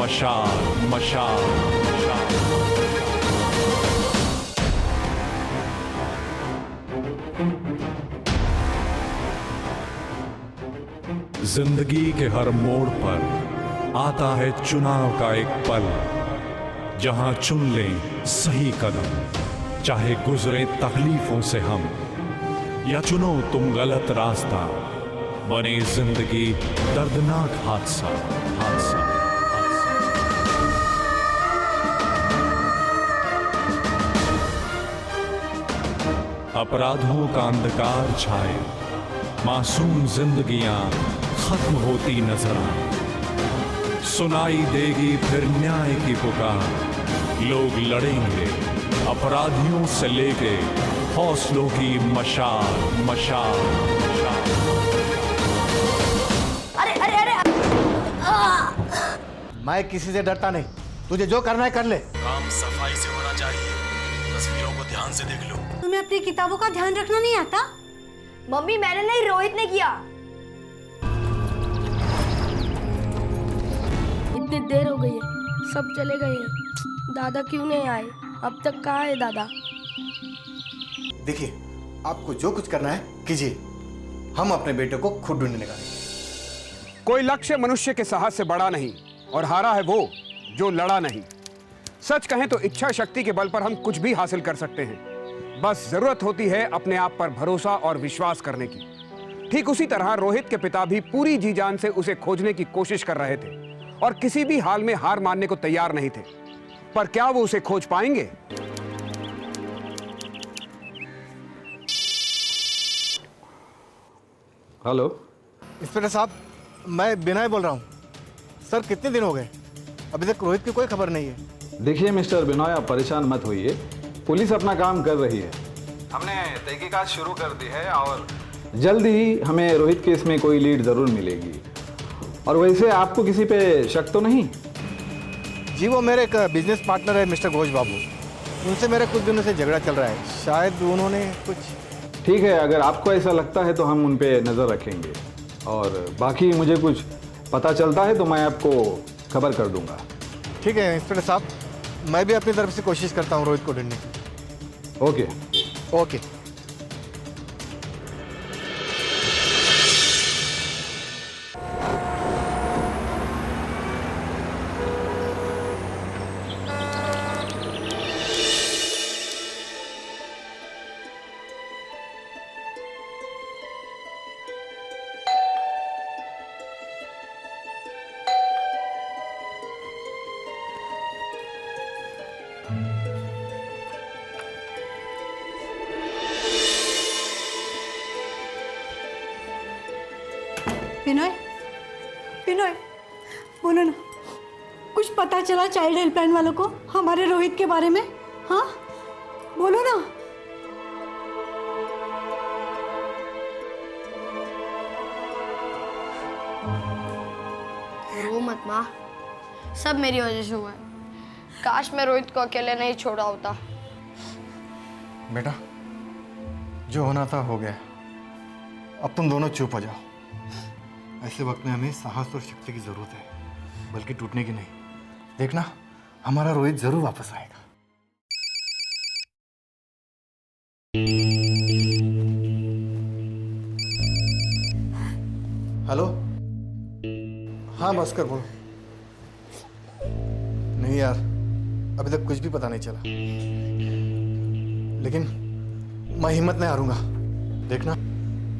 मशाल मशाल मशाल। जिंदगी के हर मोड़ पर आता है चुनाव का एक पल, जहां चुन लें सही कदम, चाहे गुजरे तकलीफों से हम, या चुनो तुम गलत रास्ता, बने जिंदगी दर्दनाक हादसा हादसा। अपराधों का अंधकार छाए, मासूम जिंदगियां खत्म होती नजर आए, सुनाई देगी फिर न्याय की पुकार, लोग लड़ेंगे अपराधियों से लेके हौसलों की मशाल मशाल मशाल। अरे अरे अरे मैं किसी से डरता नहीं, तुझे जो करना है कर ले। काम सफाई से होना चाहिए, तस्वीरों को ध्यान से देख लो। तुम्हें अपनी किताबों का ध्यान रखना नहीं आता? मम्मी मैंने नहीं, रोहित ने किया। इतनी देर हो गई है, सब चले गए हैं, दादा क्यों नहीं आए? अब तक कहाँ है दादा? देखिए, आपको जो कुछ करना है कीजिए, हम अपने बेटे को खुद ढूंढने का। कोई लक्ष्य मनुष्य के साहस से बड़ा नहीं, और हारा है वो जो लड़ा नहीं। सच कहें तो इच्छा शक्ति के बल पर हम कुछ भी हासिल कर सकते हैं, बस जरूरत होती है अपने आप पर भरोसा और विश्वास करने की। ठीक उसी तरह रोहित के पिता भी पूरी जी जान से उसे खोजने की कोशिश कर रहे थे और किसी भी हाल में हार मानने को तैयार नहीं थे, पर क्या वो उसे खोज पाएंगे? हेलो इंस्पेक्टर साहब, मैं विनय बोल रहा हूँ। सर कितने दिन हो गए, अभी तक रोहित की कोई खबर नहीं है। देखिए मिस्टर बिनोय, आप परेशान मत होइए, पुलिस अपना काम कर रही है। हमने तहकीकात शुरू कर दी है और जल्दी ही हमें रोहित केस में कोई लीड ज़रूर मिलेगी। और वैसे आपको किसी पे शक तो नहीं? जी, वो मेरे एक बिजनेस पार्टनर है मिस्टर घोष बाबू, उनसे मेरा कुछ दिनों से झगड़ा चल रहा है, शायद उन्होंने कुछ। ठीक है, अगर आपको ऐसा लगता है तो हम उन पे नज़र रखेंगे, और बाकी मुझे कुछ पता चलता है तो मैं आपको खबर कर दूंगा। ठीक है इंस्पेक्टर साहब, मैं भी अपनी तरफ से कोशिश करता हूँ रोहित को ढूंढने की। Okay okay. विनय, विनय, बोलो ना, कुछ पता चला चाइल्ड हेल्पलाइन वालों को हमारे रोहित के बारे में? हाँ, बोलो ना। रो मत माँ, सब मेरी वजह से हुआ है। काश मैं रोहित को अकेले नहीं छोड़ा होता। बेटा, जो होना था हो गया, अब तुम दोनों चुप हो जाओ। ऐसे वक्त में हमें साहस और शक्ति की जरूरत है, बल्कि टूटने की नहीं। देखना, हमारा रोहित जरूर वापस आएगा। हेलो, हाँ भास्कर बोलो। नहीं यार, अभी तक कुछ भी पता नहीं चला, लेकिन मैं हिम्मत नहीं हारूंगा। देखना,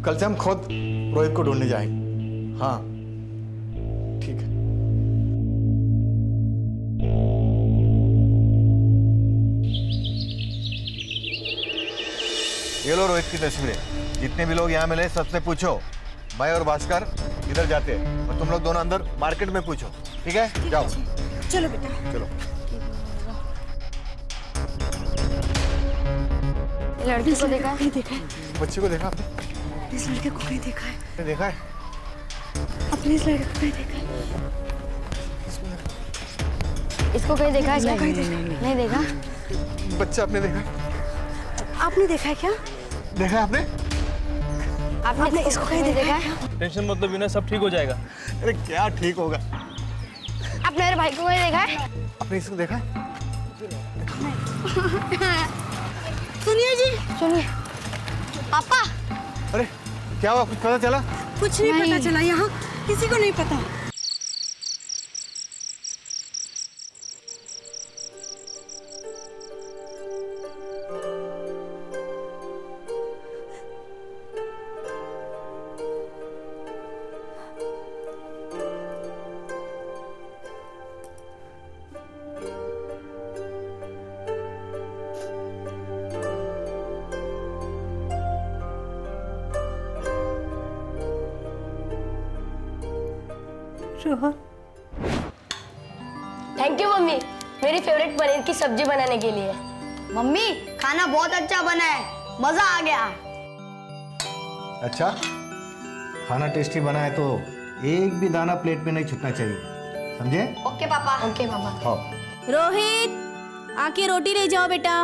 कल से हम खुद रोहित को ढूंढने जाएंगे। हाँ ठीक है। ये लो रोहित की तस्वीरें। जितने भी लोग यहाँ मिले सबसे पूछो, मैं और भास्कर इधर जाते हैं और तुम लोग दोनों अंदर मार्केट में पूछो, ठीक है? जाओ। चलो बेटा, चलो। लड़की को देखा है? नहीं देखा है। बच्चे को देखा आपने? इस लड़के को नहीं देखा है। देखा है? अपने इस लड़के को नहीं देखा है। इसको कहीं देखा है क्या? नहीं देखा। बच्चा आपने देखा? आपने देखा है क्या? देखा है आपने? आपने इसको कहीं देखा है? टेंशन मतलब विनय, सब ठीक हो जाएगा। अरे क्या ठीक होगा? आपने मेरे भाई को कहीं देखा है? आपने इसको देखा है? सुनिए जी, सुनिए पापा। अरे क्या हुआ, कुछ पता चला? कुछ नहीं पता चला, यहाँ किसी को नहीं पता। रोहन, थैंक यू मम्मी, मेरी फेवरेट पनीर की सब्जी बनाने के लिए। मम्मी खाना बहुत अच्छा बना है, मजा आ गया। अच्छा, खाना टेस्टी बना है तो एक भी दाना प्लेट में नहीं छूटना चाहिए, समझे? ओके पापा। ओके पापा। हाँ। रोहित, आके रोटी ले जाओ बेटा।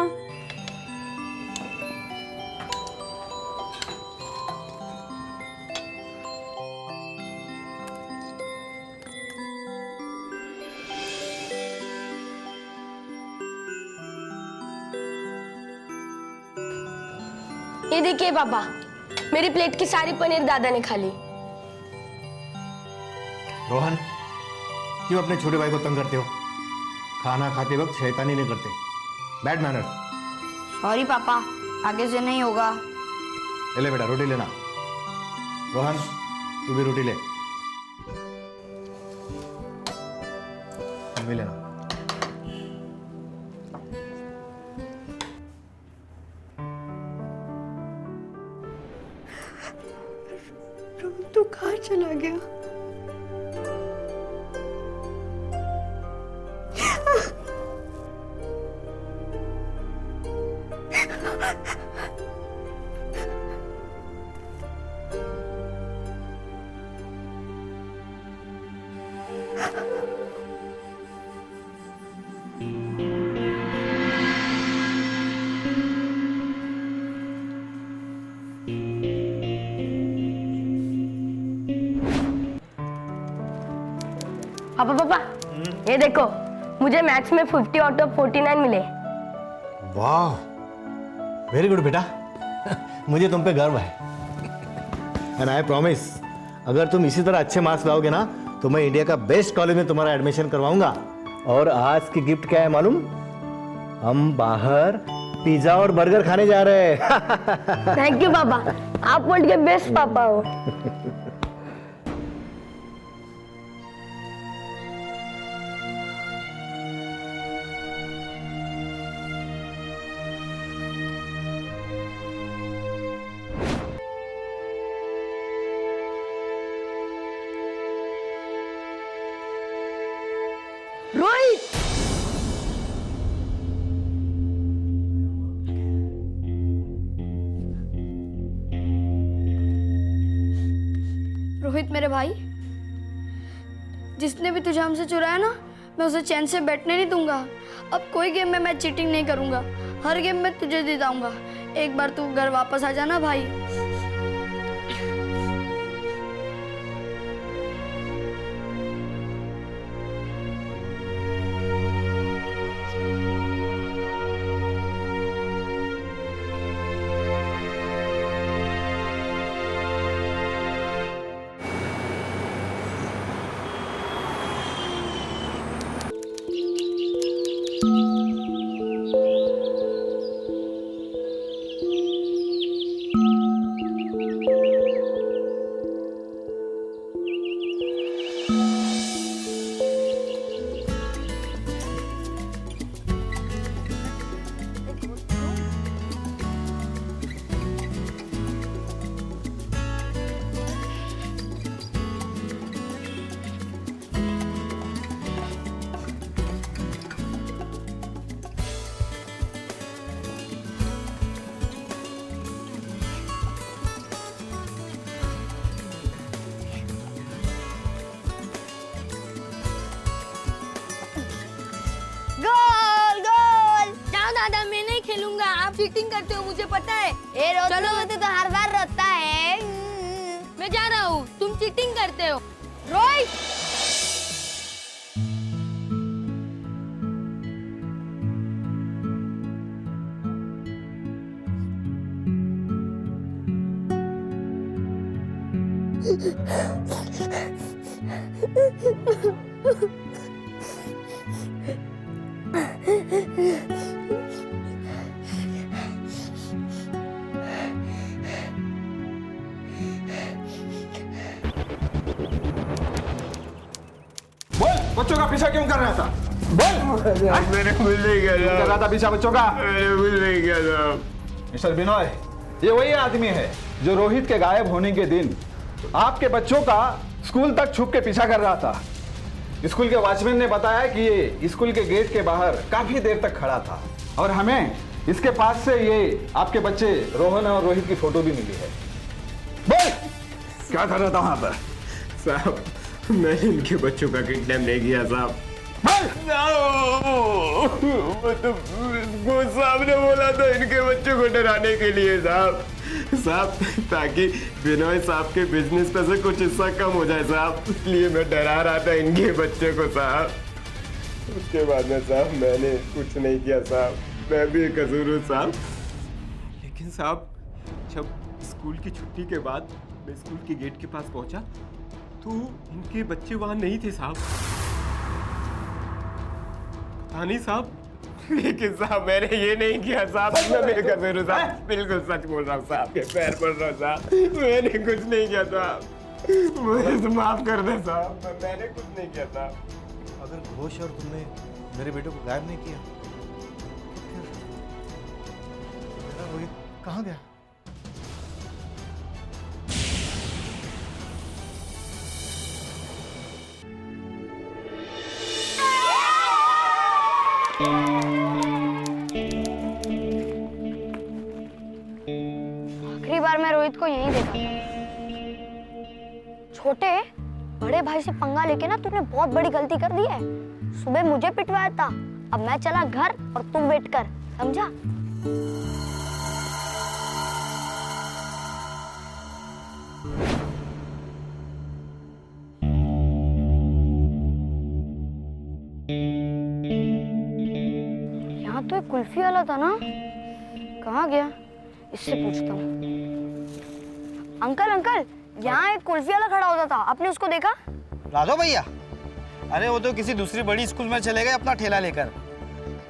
ये देखिए पापा, मेरी प्लेट की सारी पनीर दादा ने खा ली। रोहन, क्यों अपने छोटे भाई को तंग करते हो? खाना खाते वक्त शैतानी नहीं करते, बैड मैनर्स। सॉरी पापा, आगे से नहीं होगा। ले बेटा, रोटी लेना। रोहन, तू भी रोटी ले। तुम भी लेना। तू कहाँ चला गया? पापा पापा, ये देखो, मुझे मैथ्स में 50 आउट ऑफ 49 मिले। वाह, वेरी गुड बेटा। मुझे तुम पे गर्व है। एंड आई प्रॉमिस, अगर तुम इसी तरह अच्छे मार्क्स लाओगे ना तो मैं इंडिया का बेस्ट कॉलेज में तुम्हारा एडमिशन करवाऊंगा। और आज की गिफ्ट क्या है मालूम? हम बाहर पिज्जा और बर्गर खाने जा रहे हैं। थैंक यू पापा, आप वर्ल्ड के बेस्ट पापा हो। रोहित, रोहित मेरे भाई, जिसने भी तुझे हमसे चुराया ना, मैं उसे चैन से बैठने नहीं दूंगा। अब कोई गेम में मैं चीटिंग नहीं करूंगा, हर गेम में तुझे जिताऊंगा। एक बार तू घर वापस आ जाना भाई। आप चीटिंग करते हो, मुझे पता है। चलो मैं तो हर बार रोता है। मैं जा रहा हूँ, तुम चीटिंग करते हो। रोहित बोल, बच्चों का पीछा क्यों कर रहा था? बोल। मैंने भूल नहीं क्यों कर किया रहा था पीछा बच्चों का? मैंने भूल नहीं किया था। मिस्टर बिनोय, ये वही आदमी है जो रोहित के गायब होने के दिन आपके बच्चों का स्कूल तक छुप के पीछा कर रहा था। स्कूल के वॉचमैन ने बताया कि ये स्कूल के गेट के बाहर काफी देर तक खड़ा था और हमें इसके पास से ये आपके बच्चे रोहन और रोहित की फोटो भी मिली है। बोल, क्या कर रहा था वहां पर? साहब, मैंने इनके बच्चों का किडनैप नहीं किया साहब। वो साहब ने बोला था इनके बच्चों को डराने के लिए साहब, ताकि बिनोय साहब के बिजनेस पे से कुछ हिस्सा कम हो जाए साहब, इसलिए मैं डरा रहा था इनके बच्चे को साहब। उसके बाद में साहब मैंने कुछ नहीं किया साहब, मैं भी कसूर हूँ साहब। लेकिन साहब, जब स्कूल की छुट्टी के बाद मैं स्कूल के गेट के पास पहुंचा तो इनके बच्चे वहां नहीं थे साहब। हाँ नहीं साहब, लेकिन साहब मैंने ये नहीं किया साहब, मैं बेकसूर हूँ साहब, बिल्कुल सच बोल रहा हूँ साहब, के पैर पड़ रहा हूँ साहब, मैंने कुछ नहीं किया साहब, मुझे तो माफ कर दे साहब, मैंने कुछ नहीं किया साहब। अगर घोष और तुमने मेरे बेटे को गायब नहीं किया, मेरा रोहित कहाँ गया? आखिरी बार मैं रोहित को यहीं देखा। छोटे, बड़े भाई से पंगा लेके ना तूने बहुत बड़ी गलती कर दी है। सुबह मुझे पिटवाया था, अब मैं चला घर और तू वेट कर, समझा? यहाँ तो एक कुल्फी वाला था ना, कहाँ गया? इससे पूछता हूँ। अंकल अंकल, यहाँ एक कुल्फी वाला खड़ा होता था, आपने उसको देखा? राघव भैया, अरे वो तो किसी दूसरी बड़ी स्कूल में चले गए अपना ठेला लेकर,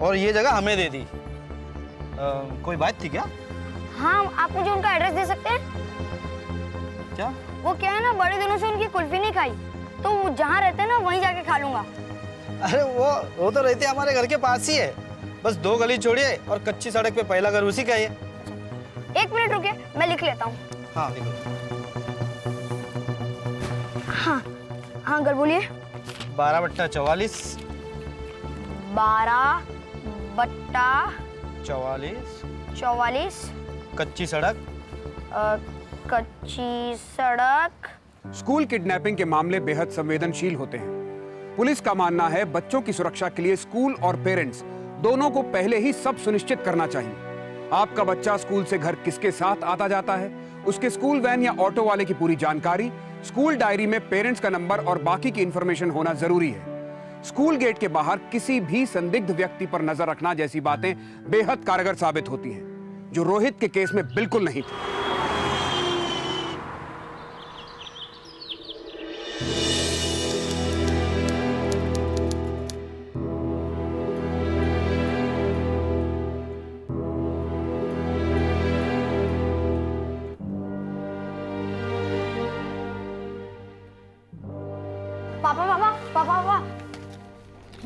और ये जगह हमें दे दी। कोई बात थी क्या? हाँ, आप मुझे उनका एड्रेस दे सकते हैं? क्या? वो क्या है ना, बड़े दिनों से उनकी कुल्फी नहीं खाई, तो वो जहाँ रहते हैं ना वहीं जाके खा लूंगा। अरे वो तो रहते हमारे घर के पास ही है, बस 2 गली छोड़िए और कच्ची सड़क पे पहला घर उसी का ही है। 1 मिनट रुकिए, मैं लिख लेता हूँ। हाँ लिखो। हाँ हाँ अंकल बोलिए। 12/44 12/44 कच्ची सड़क। कच्ची सड़क। स्कूल किडनैपिंग के मामले बेहद संवेदनशील होते हैं। पुलिस का मानना है बच्चों की सुरक्षा के लिए स्कूल और पेरेंट्स दोनों को पहले ही सब सुनिश्चित करना चाहिए। आपका बच्चा स्कूल से घर किसके साथ आता जाता है, उसके स्कूल वैन या ऑटो वाले की पूरी जानकारी, स्कूल डायरी में पेरेंट्स का नंबर और बाकी की इंफॉर्मेशन होना जरूरी है। स्कूल गेट के बाहर किसी भी संदिग्ध व्यक्ति पर नजर रखना जैसी बातें बेहद कारगर साबित होती हैं, जो रोहित के केस में बिल्कुल नहीं थी। पापा,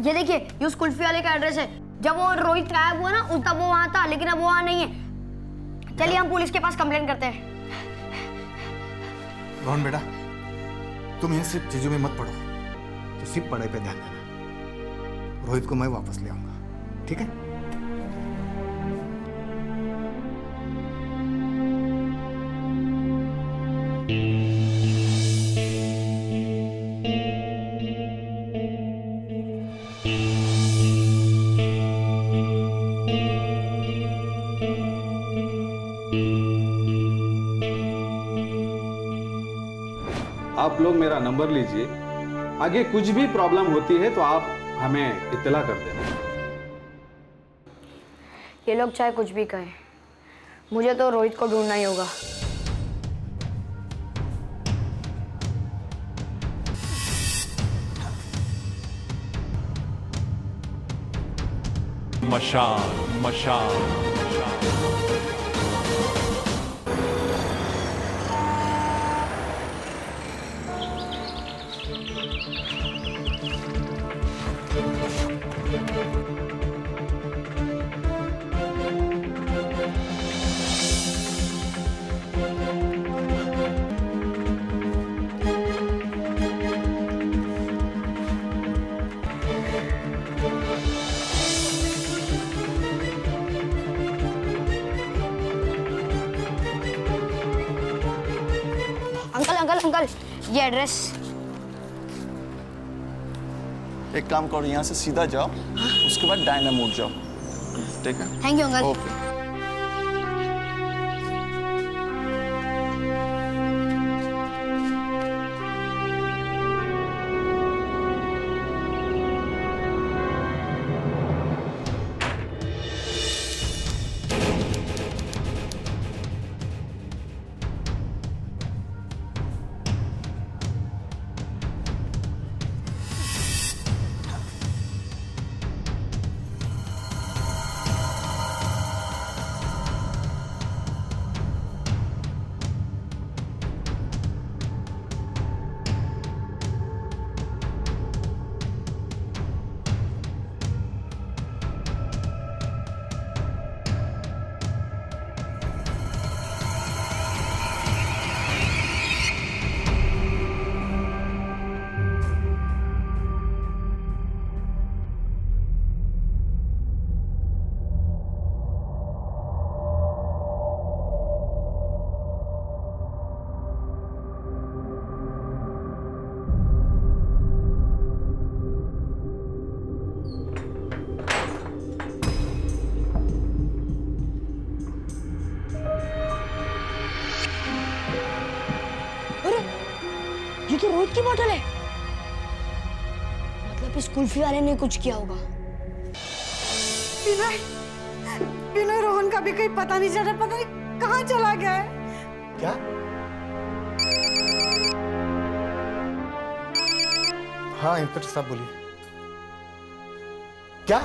ये देखिए, ये उस कुल्फी वाले का एड्रेस है। जब वो रोहित गायब हुआ ना, तब वो वहां था, लेकिन अब वो वहां नहीं है। चलिए हम पुलिस के पास कंप्लेन करते हैं। रोहन बेटा, तुम इन सिर्फ चीजों में मत पड़ो, तो सिर्फ पढ़ाई पे ध्यान देना। रोहित को मैं वापस ले आऊंगा, ठीक है? आप लोग मेरा नंबर लीजिए, आगे कुछ भी प्रॉब्लम होती है तो आप हमें इत्तला कर देना। ये लोग चाहे कुछ भी कहें, मुझे तो रोहित को ढूंढना ही होगा। मशाल मशाल मशाल। अंकल अंकल अंकल, ये एड्रेस। एक काम करो, यहाँ से सीधा जाओ, उसके बाद डायना मोड़ जाओ, ठीक है? Thank you uncle. ओके। ये तो रोहित की बोतल है। मतलब इस कुल्फी वाले ने कुछ किया होगा। विनय, विनय रोहन का भी कहीं पता नहीं चल रहा, पता नहीं कहाँ चला गया है। क्या? हाँ इंस्पेक्टर साहब बोलिए। क्या?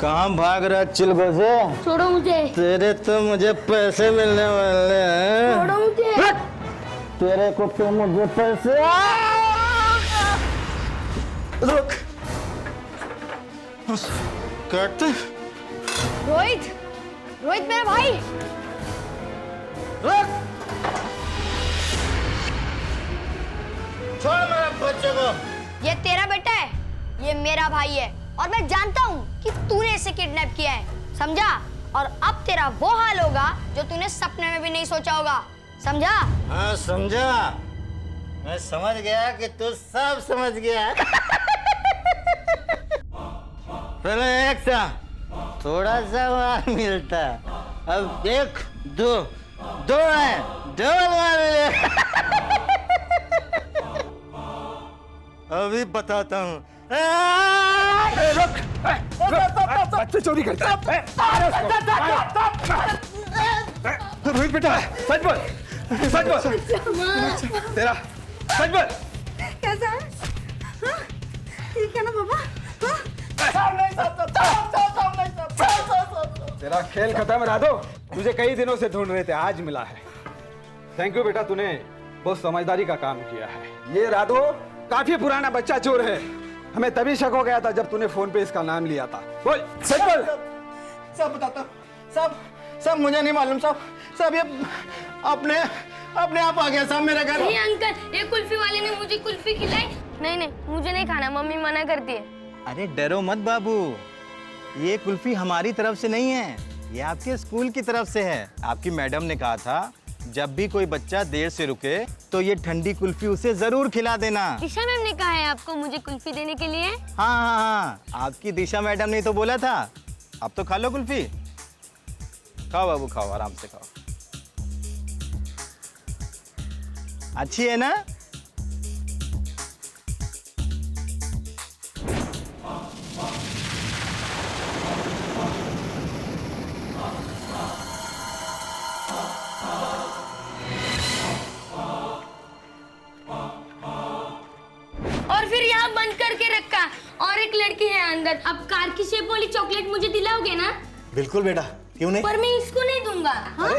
कहाँ भाग रहा चिलगो से? छोड़ो मुझे, तेरे तो मुझे पैसे मिलने वाले हैं। छोड़ो मुझे। तेरे को तो मुझे पैसे। रुक, कट। रोहित, रोहित मेरा भाई। रुक, छोड़ मेरे बच्चे को। ये तेरा बेटा है, ये मेरा भाई है, और मैं जानता हूँ कि तूने इसे किडनैप किया है, समझा? और अब तेरा वो हाल होगा जो तूने सपने में भी नहीं सोचा होगा, समझा? हाँ समझा, मैं समझ गया कि तू सब समझ गया। पहले एक सा थोड़ा सा मार मिलता, अब एक दो दो है, डबल मार मिले। अभी बताता हूँ। बच्चे चोरी करते हैं। रोहित बेटा, सच बोल, सच बोल। तेरा सच बोल। कैसा है? हाँ? ठीक है ना बाबा? हाँ? तेरा खेल खत्म राधो, तुझे कई दिनों से ढूंढ रहे थे, आज मिला है। थैंक यू बेटा, तूने बहुत समझदारी का काम किया है। ये राधो काफी पुराना बच्चा चोर है, हमें तभी शक हो गया था जब तूने फोन पे इसका नाम लिया था। बोल, सच बोल। सब बताता, सब मुझे नहीं मालूम साहब, सब ये अपने आप आ गया साहब मेरे घर। नहीं अंकल, ये कुल्फी वाले ने मुझे कुल्फी खिलाई। नहीं नहीं, मुझे नहीं खाना, मम्मी मना करती है। अरे डरो मत बाबू, ये कुल्फी हमारी तरफ से नहीं है, ये आपके स्कूल की तरफ से है। आपकी मैडम ने कहा था जब भी कोई बच्चा देर से रुके तो ये ठंडी कुल्फी उसे जरूर खिला देना। दिशा मैम ने कहा है आपको मुझे कुल्फी देने के लिए। हाँ, आपकी दिशा मैडम ने तो बोला था। अब तो खा लो कुल्फी, खाओ बाबू खाओ, आराम से खाओ। अच्छी है ना? और एक लड़की है अंदर। अब कार की शेप वाली चॉकलेट मुझे दिलाओगे ना? बिल्कुल बेटा, क्यों नहीं? पर मैं इसको नहीं दूंगा। हाँ?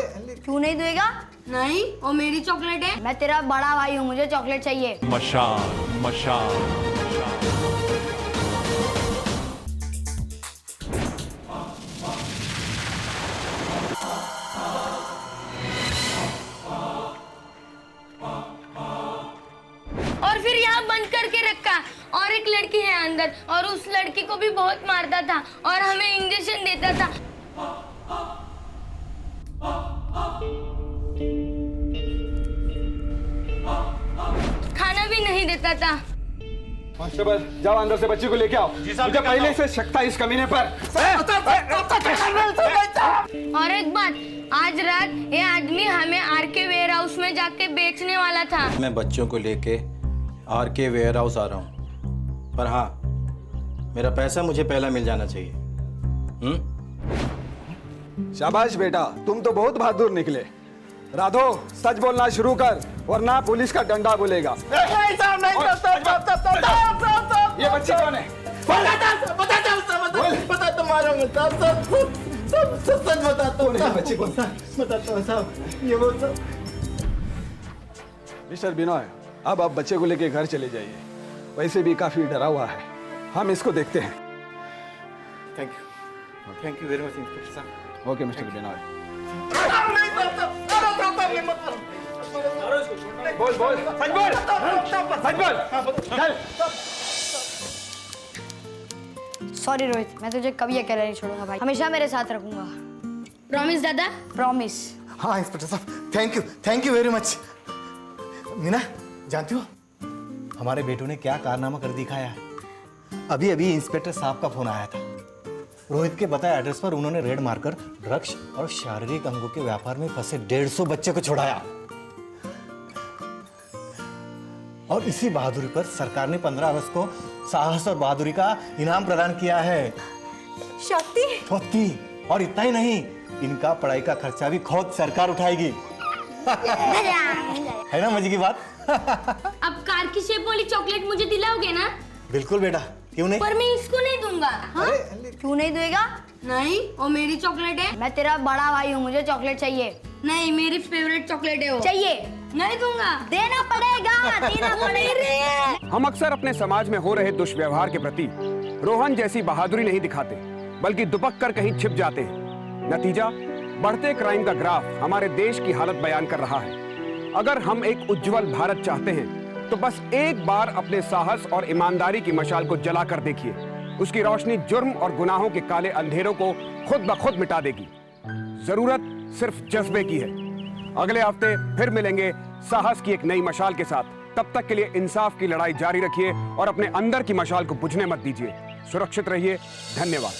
क्यों नहीं देगा? नहीं, वो मेरी चॉकलेट है। मैं तेरा बड़ा भाई हूँ, मुझे चॉकलेट चाहिए। मशाल मशाल और फिर यहाँ बंद करके रखा। और एक लड़की है अंदर और उस लड़की को भी बहुत मारता था और हमें इंजेक्शन देता था। खाना भी नहीं देता था। कांस्टेबल, जाओ अंदर से बच्ची को लेके आओ। मुझे पहले से शक था इस कमीने पर। और एक बात, आज रात ये आदमी हमें आरके वेयर हाउस में जाके बेचने वाला था। मैं बच्चों को लेके आरके वेयर हाउस आ रहा हूँ, पर हाँ, मेरा पैसा मुझे पहला मिल जाना चाहिए। शाबाश बेटा, तुम तो बहुत बहादुर निकले। राधो, सच बोलना शुरू कर, वरना पुलिस का डंडा बोलेगा। ये बच्ची कौन है? मिस्टर बिनोय, अब आप बच्चे को लेके घर चले जाइए। वैसे भी काफी डरा हुआ है, हम इसको देखते हैं। Thank you very much inspector साहब। Okay mister Binoy. बोल बोल, सच बोल, सच बोल, चल। सॉरी रोहित, मैं तुझे कभी अकेला नहीं छोड़ूंगा भाई, हमेशा मेरे साथ रखूंगा। प्रॉमिस दादा? प्रॉमिस। हाँ इंस्पेक्टर साहब, thank you very much. Meena, जानती हो हमारे बेटों ने क्या कारनामा कर दिखाया है? अभी अभी इंस्पेक्टर साहब का फोन आया था। रोहित के बताए एड्रेस पर उन्होंने रेड मारकर ड्रग्स और शारीरिक अंगों के व्यापार में फंसे 150 बच्चे को छुड़ाया। और इसी बहादुरी पर सरकार ने 15 अगस्त को साहस और बहादुरी का इनाम प्रदान किया है। शक्ति। और इतना ही नहीं, इनका पढ़ाई का खर्चा भी खुद सरकार उठाएगी। है ना मजे की बात? अब कार की शेप वाली चॉकलेट मुझे दिलाओगे ना? बिल्कुल बेटा, क्यों नहीं? पर मैं इसको नहीं दूंगा। हाँ? क्यों नहीं देगा? नहीं, वो मेरी चॉकलेट है। मैं तेरा बड़ा भाई हूँ, मुझे चॉकलेट चाहिए। नहीं, मेरी फेवरेट चॉकलेट है वो। चाहिए। नहीं दूंगा। देना पड़ेगा। हम अक्सर अपने समाज में हो रहे दुष्व्यवहार के प्रति रोहन जैसी बहादुरी नहीं दिखाते, बल्कि दुबक कर कहीं छिप जाते हैं। नतीजा, बढ़ते क्राइम का ग्राफ हमारे देश की हालत बयान कर रहा है। अगर हम एक उज्जवल भारत चाहते हैं तो बस एक बार अपने साहस और ईमानदारी की मशाल को जलाकर देखिए। उसकी रोशनी जुर्म और गुनाहों के काले अंधेरों को खुद ब खुद मिटा देगी। जरूरत सिर्फ जज्बे की है। अगले हफ्ते फिर मिलेंगे साहस की एक नई मशाल के साथ। तब तक के लिए इंसाफ की लड़ाई जारी रखिए और अपने अंदर की मशाल को बुझने मत दीजिए। सुरक्षित रहिए। धन्यवाद।